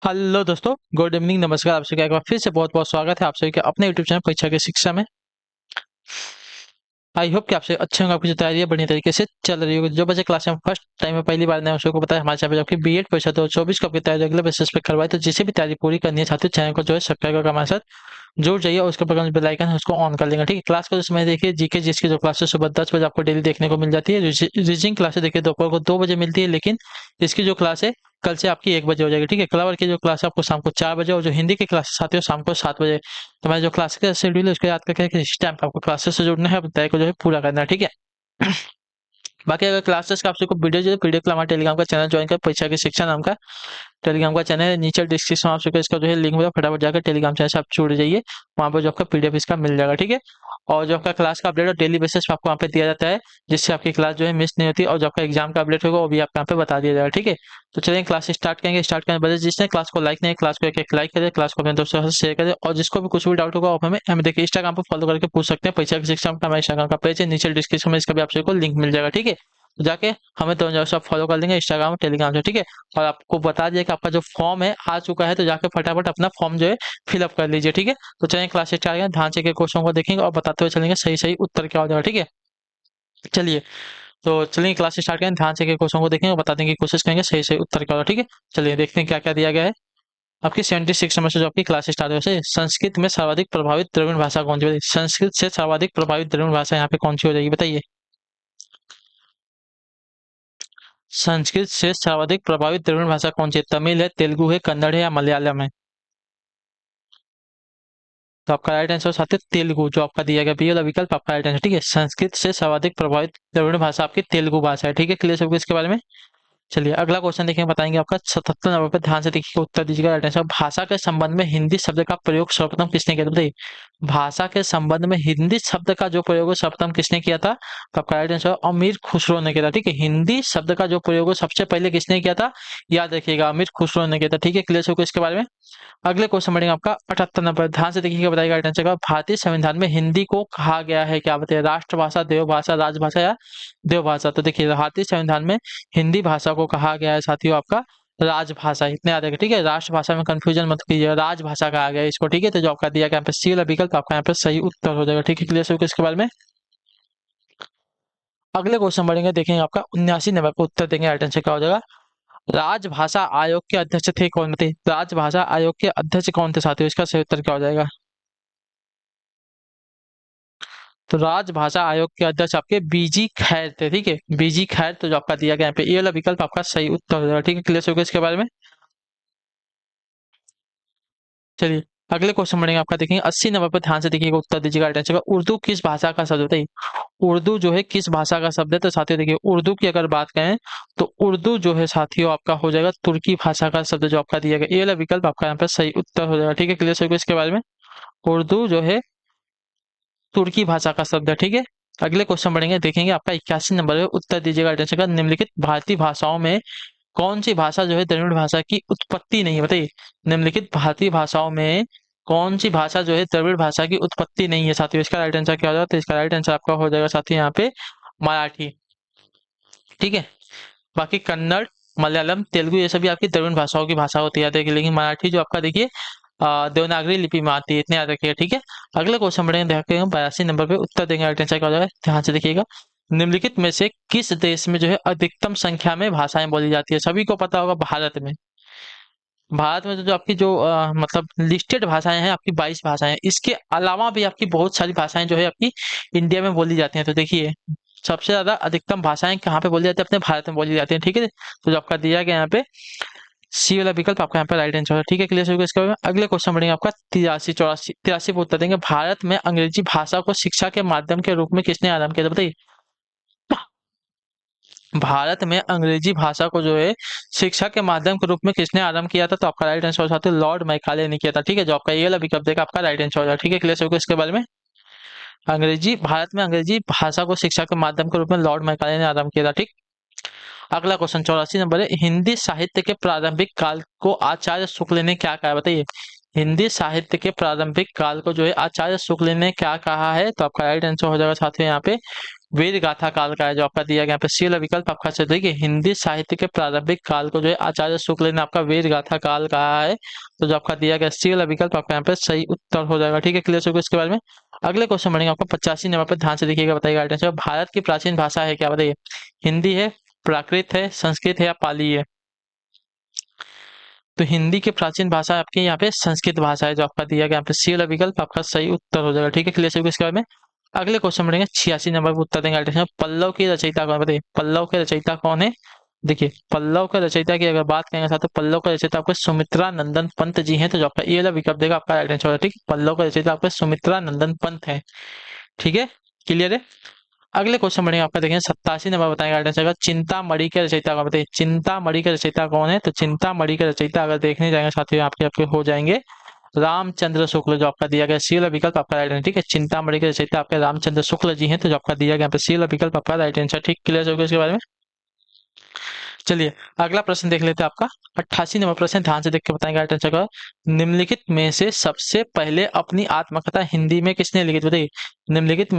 Hello दोस्तों, good evening, नमस्कार। आप सभी का एक बार फिर से बहुत बहुत स्वागत है आप सभी के अपने यूट्यूब चैनल परीक्षा की शिक्षा में। आई होप कि आपसे अच्छे होंगे, आपकी जो तैयारी है बढ़िया तरीके से चल रही होगी। जो बच्चे क्लास में फर्स्ट टाइम में पहली बार नए हैं, उसको पता है हमारे चैनल पे आपकी बीएड परीक्षा 2024 को आपकी तैयारी रेगुलर बेसिस पे करवाई। तो जिसे भी तैयारी पूरी करनी है चाहते हो, चैनल को जो है सब्सक्राइब करके हमारे साथ जुड़ जाइए और उसके बगल में बेल आइकन है उसको ऑन कर लेंगे। ठीक है, क्लास को समय देखिए, जीके जिसकी जो क्लासेस सुबह 10 बजे आपको डेली देखने को मिल जाती है। रीजनिंग क्लासेस देखिए दोपहर को 2 बजे मिलती है, लेकिन इसकी जो क्लास है कल से आपकी 1 बजे हो जाएगी। ठीक है, कलवर की जो क्लास है आपको शाम को 4 बजे, और जो हिंदी की क्लासेस आती है शाम को 7 बजे। तो हमारे जो क्लास का शेड्यूल है उसको याद करके कि इस टाइम पे आपको क्लासेस से जुड़ना है, अपनी तैयारी को जो है पूरा करना है। ठीक है। बाकी अगर क्लासेस का आपको वीडियो जो पीडीएफ के लिए हमारे टेलीग्राम का चैनल ज्वाइन कर, परीक्षा की शिक्षा नाम का टेलीग्राम का चैनल है, नीचे डिस्क्रिप्शन में आप सबको इसका जो है लिंक मिला, फटाफट जाकर टेलीग्राम चैनल से आप जुड़ जाइए। वहाँ पर जो आपका पीडीएफ इसका मिल जाएगा। ठीक है, और जो आपका क्लास का अपडेट है डेली बेसिस पे आपको वहाँ पे दिया जाता है, जिससे आपकी क्लास जो है मिस नहीं होती, और जो आपका एग्जाम का अपडेट होगा वो भी आपको यहाँ पे बता दिया जाएगा। ठीक है, तो चलिए क्लास स्टार्ट करेंगे। स्टार्ट करने बजे जिसने क्लास को लाइक नहीं, क्लास को एक लाइक करें, क्लास को अपने दोस्तों से शेयर करें, और जिसको भी कुछ भी डाउट होगा आप हमें देखिए इंस्टाग्राम पर फॉलो करके पूछ सकते हैं। परीक्षा की शिक्षा का हमारे इंस्टाग्राम का पेज है, नीचे डिस्क्रिप्शन में इसका भी आप सबको लिंक मिल जाएगा। ठीक है, तो जाके हमें दोनों जगह से आप फॉलो कर लेंगे, इंस्टाग्राम और टेलीग्राम से। ठीक है, और आपको बता दिया कि आपका जो फॉर्म है आ चुका है, तो जाके फटाफट अपना फॉर्म जो है फिलअप कर लीजिए। ठीक है, तो चलिए क्लास स्टार्ट करें, ध्यान से के क्वेश्चन को देखेंगे और बताते हुए चलेंगे सही सही उत्तर क्या हो जाएगा। ठीक है, चलिए तो चलिए क्लास स्टार्ट करें, ध्यान से के क्वेश्चन को देखेंगे और बताने की कोशिश करेंगे सही सही उत्तर क्या होगा। ठीक है, चलिए देखते हैं क्या क्या दिया गया है। आपकी 76 नंबर से जो आपकी क्लास स्टार्ट है, वैसे संस्कृत में सर्वाधिक प्रभावित द्रविड़ भाषा कौन सी? संस्कृत से सर्वाधिक प्रभावित द्रविड़ भाषा यहाँ पे कौन सी हो जाएगी, बताइए। संस्कृत से सर्वाधिक प्रभावित द्रविड़ भाषा कौन सी है? तमिल है, तेलुगु है, कन्नड़ है या मलयालम है? तो आपका राइट आंसर साथ है तेलुगु, जो आपका दिया गया बी वाला विकल्प आपका राइट आंसर। ठीक है, संस्कृत से सर्वाधिक प्रभावित द्रविड़ भाषा आपकी तेलुगु भाषा है। ठीक है, क्लियर सबको इसके बारे में। चलिए अगला क्वेश्चन देखिए, बताएंगे आपका 77 नंबर पर, ध्यान से देखिए उत्तर दीजिएगा राइट आंसर। भाषा के संबंध में हिंदी शब्द का प्रयोग सर्वप्रथम किसने किया था, बताइए। भाषा के संबंध में हिंदी शब्द का जो प्रयोग है सर्वप्रथम किसने किया था? तो आपका राइट आंसर अमीर खुसरो ने किया था। ठीक है, हिंदी शब्द का जो प्रयोग है सबसे पहले किसने किया था? याद रखिएगा, अमीर खुसरो ने किया था। ठीक है, क्लियर सबको इसके बारे में। अगले क्वेश्चन बढ़ेंगे आपका 78 नंबर, ध्यान से देखिएगा, बताइएगा राइट आंसर का। भारतीय संविधान में हिंदी को कहा गया है क्या, बताइए। राष्ट्रभाषा, देवभाषा, राजभाषा या देवभाषा? तो देखिए भारतीय संविधान में हिंदी भाषा को कहा गया है साथियों आपका राजभाषा, इतने याद रखें। ठीक है, राष्ट्रभाषा में कंफ्यूजन मत कीजिए, राजभाषा कहा गया है इसको। ठीक है, तो जो आपका दिया गया यहाँ पे सी वाला विकल्प आपका यहाँ पे सही उत्तर हो जाएगा। ठीक है, क्लियर हो इसके बारे में। अगले क्वेश्चन बढ़ेंगे, देखेंगे आपका 79 नंबर का उत्तर देंगे राइट आंसर क्या हो जाएगा। राजभाषा आयोग के अध्यक्ष थे कौन थे? राजभाषा आयोग के अध्यक्ष कौन थे साथियों? इसका सही उत्तर क्या हो जाएगा। तो राजभाषा आयोग के अध्यक्ष आपके बीजी खैर थे। ठीक है, बीजी खैर, तो जो आपका दिया गया यहाँ पे ये वाला विकल्प आपका सही उत्तर हो जाएगा। ठीक है, क्लियर हो गया इसके बारे में। चलिए अगले क्वेश्चन बढ़ेंगे आपका, देखेंगे 80 नंबर पर, ध्यान से देखिएगा उत्तर दीजिएगा राइट आंसर का। उर्दू किस भाषा का शब्द है? उर्दू जो है किस भाषा का शब्द है? तो साथियों देखिए उर्दू की अगर बात करें तो उर्दू जो है साथियों आपका हो जाएगा तुर्की भाषा का शब्द, जो आपका दिया गया ये वाला विकल्प आपका यहाँ पे सही उत्तर हो जाएगा। ठीक है, क्लियर हो गया इसके बारे में। उर्दू जो है तुर्की भाषा का शब्द है। ठीक है, अगले क्वेश्चन बढ़ेंगे, देखेंगे आपका 81 नंबर है, उत्तर दीजिएगा राइट आंसर का। निम्नलिखित भारतीय भाषाओं में कौन सी भाषा जो है द्रविड़ भाषा की उत्पत्ति नहीं है, बताइए। निम्नलिखित भारतीय भाषाओं में कौन सी भाषा जो है द्रविड़ भाषा की उत्पत्ति नहीं है साथियों? इसका राइट आंसर क्या हो जाएगा? तो इसका राइट आंसर आपका हो जाएगा साथियों यहाँ पे मराठी। ठीक है, बाकी कन्नड़, मलयालम, तेलुगु ये सभी आपकी द्रविड़ भाषाओं की भाषा होती है, देखिए, लेकिन मराठी जो आपका देखिए देवनागरी लिपि में आती है, इतने याद रखिएगा। ठीक है, अगले क्वेश्चन बढ़ेंगे, देखते हैं 82 नंबर पे, उत्तर देंगे राइट आंसर क्या हो जाएगा, ध्यान से देखिएगा। निम्नलिखित में से किस देश में जो है अधिकतम संख्या में भाषाएं बोली जाती है? सभी को पता होगा भारत में। भारत में तो जो आपकी जो मतलब लिस्टेड भाषाएं हैं आपकी 22 भाषाएं हैं, इसके अलावा भी आपकी बहुत सारी भाषाएं जो है आपकी इंडिया में बोली जाती हैं। तो देखिए सबसे ज्यादा अधिकतम भाषाएं कहाँ पे बोली जाती है? अपने भारत में बोली जाती है। ठीक है, तो जो आपका दिया गया यहाँ पे सी वाला विकल्प आपका यहाँ पे राइट आंसर है। ठीक है, क्लियर हो गया इसके बारे में। अगले क्वेश्चन बढ़ेंगे आपका 83 पे उत्तर देंगे। भारत में अंग्रेजी भाषा को शिक्षा के माध्यम के रूप में किसने आरंभ किया था, बताइए। भारत में अंग्रेजी भाषा को जो है शिक्षा के माध्यम के रूप में किसने आरंभ किया था? तो आपका राइट आंसर हो जाता है लॉर्ड मैकाले ने किया था। ठीक है, जो आपका ये वाला विकल्प देगा आपका राइट आंसर हो जाएगा। ठीक है, क्लियर हो गया इसके बारे में। अंग्रेजी भारत में अंग्रेजी भाषा को शिक्षा के माध्यम के रूप में लॉर्ड मैकाले ने आरंभ किया था। ठीक, अगला क्वेश्चन 84 नंबर है, हिंदी साहित्य के प्रारंभिक काल को आचार्य शुक्ल ने क्या कहा, बताइए। हिंदी साहित्य के प्रारंभिक काल को जो है आचार्य शुक्ल ने क्या कहा है? तो आपका राइट आंसर हो जाएगा साथियों यहाँ पे वीर गाथा काल का है जो आपका दिया गया यहाँ पे सी वाला विकल्प आपका सही। देखिए हिंदी साहित्य के प्रारंभिक काल को जो है आचार्य शुक्ल ने आपका वीर गाथा काल कहा है, तो जो आपका दिया गया सी वाला विकल्प आपका यहाँ पे सही उत्तर हो जाएगा। ठीक है, क्लियर हो गया इसके बारे में। अगले क्वेश्चन बढ़ेंगे आपका 85 नंबर पर, ध्यान से देखिएगा, बताइएगा आंसर। भारत की प्राचीन भाषा है क्या, बताइए। हिंदी है, प्राकृत है, संस्कृत है या पाली है। तो हिंदी की प्राचीन भाषा आपके यहाँ पे संस्कृत भाषा है जो आपका दिया गया यहाँ पे सी वाला विकल्प आपका सही उत्तर हो जाएगा। ठीक है, क्लियर हो इसके बारे में। अगले क्वेश्चन बढ़ेंगे 86 नंबर पर, उत्तर देंगे अल्टेशन। पल्लव की रचयिता कौन है, बताइए पल्लव के रचयिता कौन है। देखिए पल्लव के रचयिता की अगर बात करेंगे साथ, तो पल्लव के रचयिता आपके सुमित्रा नंदन पंत जी हैं, तो जो आपका ये वाला विकल्प देगा आपका राइट आंसर होगा। ठीक है, पल्लव के रचयिता आपके सुमित्रा नंदन पंत है। ठीक है, क्लियर है। अगले क्वेश्चन बढ़ेंगे आपका, देखेंगे 87 नंबर, बताएंगे आंसर का। चिंतामणि के रचयिता कौन, बताइए चिंतामणि के रचयिता कौन है। तो चिंतामणि के रचयिता अगर देखने जाएंगे साथियों, आपके आपके हो जाएंगे रामचंद्र शुक्ल, जो आपका दिया गया सी वाला विकल्प आपका राइट आंसर। ठीक है, चिंतामणि के रचयिता आपके रामचंद्र शुक्ल जी हैं, तो जो आपका दिया गया यहाँ पे सी वाला विकल्प आपका राइट आंसर। ठीक, क्लियर हो गया इसके बारे में। चलिए अगला प्रश्न देख लेते हैं आपका 88 नंबर प्रश्न, ध्यान से देख के बताएंगे राइट आंसर का। निम्नलिखित में से सबसे पहले अपनी आत्मकथा हिंदी में किसने लिखी, बताइए। निम्नलिखित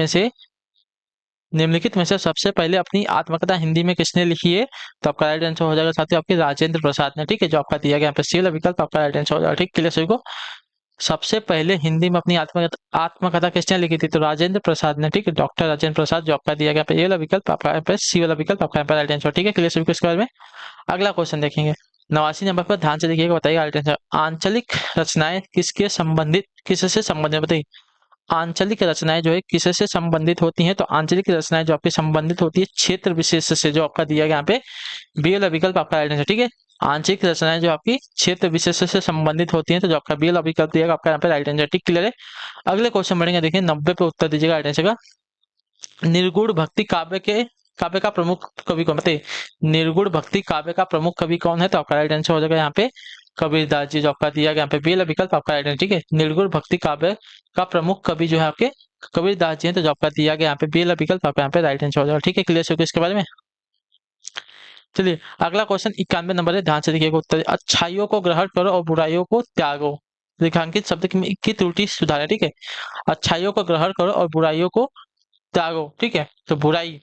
में से सबसे पहले अपनी आत्मकथा हिंदी में किसने लिखी है, तो आपका राइट आंसर हो जाएगा साथियों आपके राजेंद्र प्रसाद ने। ठीक है, जो आपका दिया गया यहाँ पे सी वाला विकल्प आपका राइट आंसर हो जाएगा। ठीक, क्लियर सभी को। सबसे पहले हिंदी में अपनी आत्मकथा आत्मकथा किसने लिखी थी, तो राजेंद्र प्रसाद ने। ठीक है, डॉक्टर राजेंद्र प्रसाद, जो आपका दिया गया ये वाला विकल्प आपका यहाँ पे सी वाला विकल्प आपका यहाँ पे राइट आंसर। ठीक है, क्लियर सभी को इसके बारे में। अगला क्वेश्चन देखेंगे 89 नंबर पर, ध्यान से देखिएगा, बताइए राइट आंसर। आंचलिक रचनाएं किसके संबंधित किससे संबंधित, बताइए। आंचलिक रचनाएं जो है किससे संबंधित होती हैं, तो आंचलिक रचनाएं जो आपकी संबंधित होती है क्षेत्र विशेष से, जो आपका दिया गया यहाँ पे बी वाला विकल्प आपका राइट आंसर। ठीक है, आंशिक रचनाएं जो आपकी क्षेत्र विशेष से संबंधित होती हैं, तो जो आपका बी वाला विकल्प दिएगा आपका यहाँ पे राइट आंसर। ठीक, क्लियर है। अगले क्वेश्चन बढ़ेंगे, देखिए 90 पे उत्तर दीजिएगा राइट आंसर का। निर्गुण भक्ति काव्य का प्रमुख कवि कौन, बताइए। निर्गुण भक्ति काव्य का प्रमुख कवि कौन है, तो आपका राइट आंसर हो जाएगा यहाँ पे कबीरदास जी, जो आपका दिया गया यहाँ पे बी वाला विकल्प आपका राइट आंसर। ठीक है, निर्गुण भक्ति काव्य का प्रमुख कवि जो है आपके कबीरदास जी हैं, तो जो आपका दिया गया यहाँ पे बी वाला विकल्प आपका यहाँ पे राइट आंसर हो जाएगा। ठीक है, क्लियर हो गया इसके बारे में। चलिए अगला क्वेश्चन 91 नंबर है, ध्यान से देखिएगा उत्तर। अच्छाइयों को ग्रहण करो और बुराइयों को त्यागो, रेखांकित शब्द की त्रुटि सुधारें। ठीक है, अच्छाइयों को ग्रहण करो और बुराइयों को त्यागो। ठीक है, तो बुराई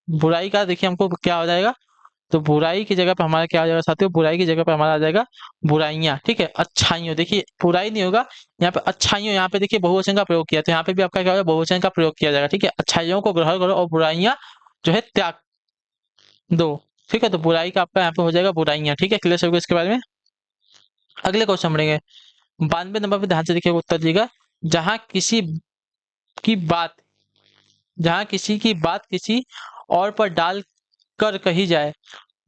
बुराई का देखिए हमको क्या हो जाएगा, तो बुराई की जगह पे हमारा क्या हो जाएगा साथियों, बुराई की जगह पे हमारा आ जाएगा बुराइयां। ठीक है, अच्छाइयों, देखिए बुराई नहीं होगा यहाँ पे, अच्छाइयों यहाँ पे देखिए बहुवचन का प्रयोग किया, तो यहाँ पे भी आपका क्या होगा, बहुवचन का प्रयोग किया जाएगा। ठीक है, अच्छाइयों को ग्रहण करो और बुराइयां जो है त्याग दो। ठीक है, तो बुराई का आपका यहाँ पे हो जाएगा बुराइयां। ठीक है, क्लियर होगा इसके बारे में। अगले क्वेश्चन बढ़ेंगे 92 नंबर पे, ध्यान से देखिएगा उत्तर दीजिएगा। जहां किसी की बात जहां किसी की बात किसी और पर डाल कर कही जाए,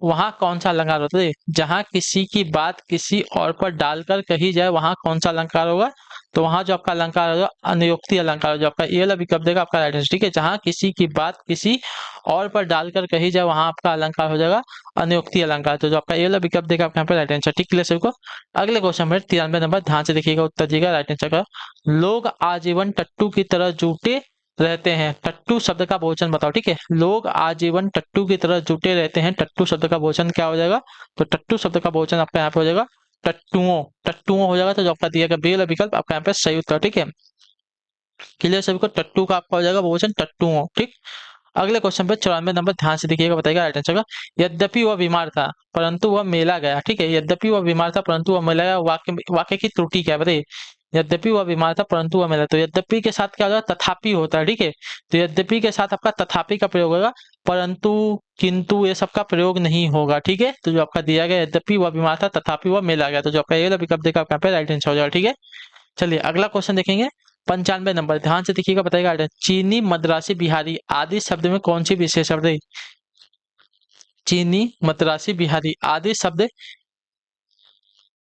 वहां कौन सा अलंकार होता है। जहां किसी की बात किसी और पर डालकर कही जाए, वहां कौन सा अलंकार होगा, तो वहां जो आपका अलंकार होगा अनुयोक्ति अलंकार, जो आपका ये वाला विकल्प देगा आपका राइट आंसर। ठीक है, जहां किसी की बात किसी और पर डालकर कही जाए, वहां आपका अलंकार हो जाएगा अनुयोक्ति अलंकार, तो जो आपका ये वाला विकल्प देगा आपका यहाँ पे राइट आंसर। ठीक, क्लियर सभी को। अगले क्वेश्चन में 93 नंबर, ध्यान से देखिएगा उत्तर दीजिएगा राइट आंसर का। लोग आजीवन टट्टू की तरह जुटे रहते हैं, टट्टू शब्द का बहुवचन बताओ। ठीक है, लोग आजीवन टट्टू की तरह जुटे रहते हैं, टट्टू शब्द का बहुवचन क्या हो जाएगा, तो टट्टू शब्द का बहुवचन आपका यहाँ पे हो जाएगा टट्टुओं, टट्टुओं हो जाएगा, तो जो आपका दिया गया बी वाला विकल्प आपका यहाँ पे सही उत्तर। ठीक है, क्लियर सभी को, टट्टू का आपका हो जाएगा बहुवचन टट्टुओं। ठीक, अगले क्वेश्चन पे 94 नंबर, ध्यान से देखिएगा, बताइएगा राइट आंसर का। यद्यपि वह बीमार था परंतु वह मेला गया। ठीक है, यद्यपि वह बीमार था परंतु वह मेला गया, वाक्य की त्रुटि क्या है, बताइए। यद्यपि वह बीमार था परंतु वह मेला, तो यद्यपि के साथ क्या होगा, तथापि होता है। ठीक है, तो यद्यपि के साथ आपका तथापि का प्रयोग होगा, परंतु किंतु ये सब का प्रयोग नहीं होगा। ठीक है, तो जो आपका दिया गया यद्यपि वह बीमार था तथापि वह मेला गया, तो जो आपका ये वाला विकल्प देखा आपका यहाँ पे राइट आंसर हो जाएगा। ठीक है, चलिए अगला क्वेश्चन देखेंगे 95 नंबर, ध्यान से देखिएगा, बताइएगा आइटम। चीनी, मद्रासी, बिहारी आदि शब्द में कौन सी विशेष शब्द है। चीनी, मद्रासी, बिहारी आदि शब्द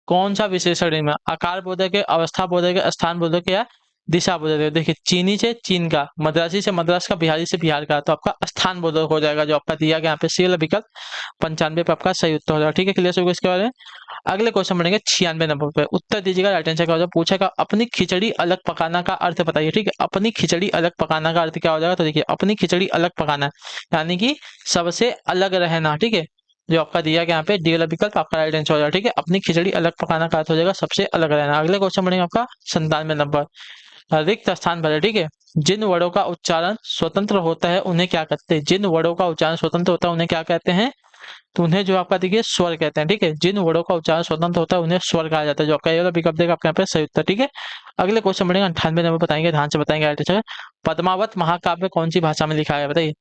कौन सा विशेषण है इनमें, आकार बोधक है, अवस्था बोधक है, स्थान बोधक है या दिशा बोधक है। देखिए चीनी से चीन का, मद्रासी से मद्रास का, बिहारी से बिहार का, तो आपका स्थान बोधक हो जाएगा, जो आपका दिया गया यहाँ पे सी वाला विकल्प 95 पे आपका सही उत्तर हो जाएगा। ठीक है, क्लियर होगा इसके बारे में। अगले क्वेश्चन बढ़ेंगे 96 नंबर पे, उत्तर दीजिएगा राइट आंसर क्या हो जाएगा। पूछेगा अपनी खिचड़ी अलग पकाना का अर्थ बताइए। ठीक है, अपनी खिचड़ी अलग पकाना का अर्थ क्या हो जाएगा, तो देखिए अपनी खिचड़ी अलग पकाना यानी कि सबसे अलग रहना। ठीक है, जो आपका दिया गया यहाँ पे डी वाला विकल्प आपका राइट आंसर हो जाएगा। ठीक है, अपनी खिचड़ी अलग पकाना का अर्थ हो जाएगा सबसे अलग रहना। अगले क्वेश्चन बढ़ेंगे आपका 97 नंबर, रिक्त स्थान भरे, ठीक है। जिन वर्णों का उच्चारण स्वतंत्र होता है उन्हें क्या कहते हैं? जिन वर्णों का उच्चारण स्वतंत्र होता है उन्हें क्या कहते हैं? तो उन्हें जो आपका देखिए स्वर कहते हैं, ठीक है। जिन वर्णों का उच्चारण स्वतंत्र होता है उन्हें स्वर कहा जाता है। जो आपका ये वाला विकल्प देगा आपके यहाँ पे सही उत्तर, ठीक है। अगले क्वेश्चन बढ़ेगा 98 नंबर, बताएंगे ध्यान से बताएंगे राइट आंसर। पद्मावत महाकाव्य कौन सी भाषा में लिखा है, बताइए।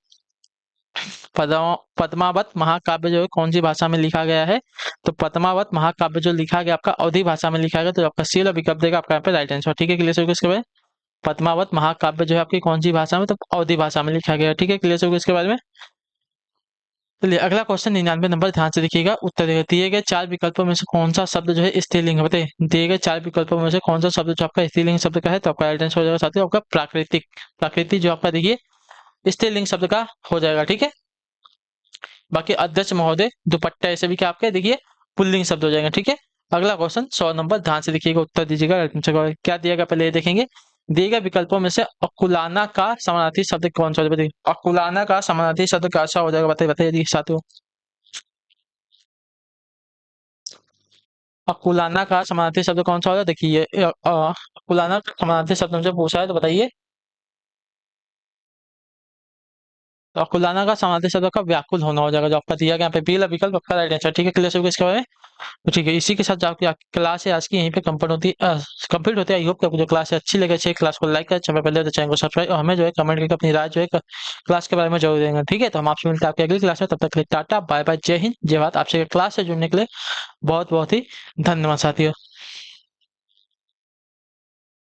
पद्मावत महाकाव्य जो है कौन सी भाषा में लिखा गया है? तो पद्मावत महाकाव्य जो लिखा गया आपका अवधी भाषा में लिखा गया। तो आपका सी वाला विकल्प देगा आपका यहाँ पे राइट आंसर, ठीक है। क्लियर होगा इसके बारे में? पद्मावत महाकाव्य जो है आपकी कौन सी भाषा में? तो अवधी भाषा में लिखा गया है, ठीक है। क्लियर होगा इसके बारे में? चलिए अगला क्वेश्चन 99 नंबर, ध्यान से देखिएगा। उत्तर देगा, दिए गए चार विकल्पों में से कौन सा शब्द जो है स्त्रीलिंग है, बताइए। दिए गए चार विकल्पों में से कौन सा शब्द जो आपका स्त्रीलिंग शब्द का है? तो आपका राइट आंसर हो जाएगा साथियों आपका प्राकृतिक। प्राकृतिक जो आपका देखिए स्त्रीलिंग शब्द का हो जाएगा, ठीक है। बाकी अध्यक्ष महोदय दुपट्टा ऐसे भी क्या आपके देखिए पुल्लिंग शब्द हो जाएगा, ठीक है। अगला क्वेश्चन 100 नंबर, ध्यान से देखिएगा, उत्तर दीजिएगा। क्या दिया गया पहले ये देखेंगे। दिए गए विकल्पों में से अकुलाना का समानार्थी शब्द कौन सा है, बताइए। अकुलाना का समानार्थी शब्द कैसा हो जाएगा, बताइए बताइए साथियों। अकुलाना का समानार्थी शब्द कौन सा होगा, देखिए अकुलाना का समानार्थी शब्द हमसे पूछा है, तो बताइए। तो अकुलाना का समानार्थी शब्द का व्याकुल होना हो जाएगा, जो आपका दिया गया यहाँ पे बी वाला विकल्प आपका राइट आंसर, ठीक है। क्लियर होगा इसके बारे में? तो ठीक है, इसी के साथ जो आपकी क्लास है आज की यहीं पे कंप्लीट होती है। आई होप कि आपको जो क्लास है अच्छी लगे, अच्छी क्लास को लाइक करें, चैनल पहले तो चैनल को सब्सक्राइब, और हमें जो है कमेंट करके अपनी राय जो है क्लास के बारे में जरूर देंगे, ठीक है। तो हम आपसे मिलते हैं आपकी अगली क्लास में, तब तक के लिए टाटा बाय बाय, जय हिंद जय भारत। आपसे क्लास से जुड़ने के लिए बहुत बहुत ही धन्यवाद साथियों।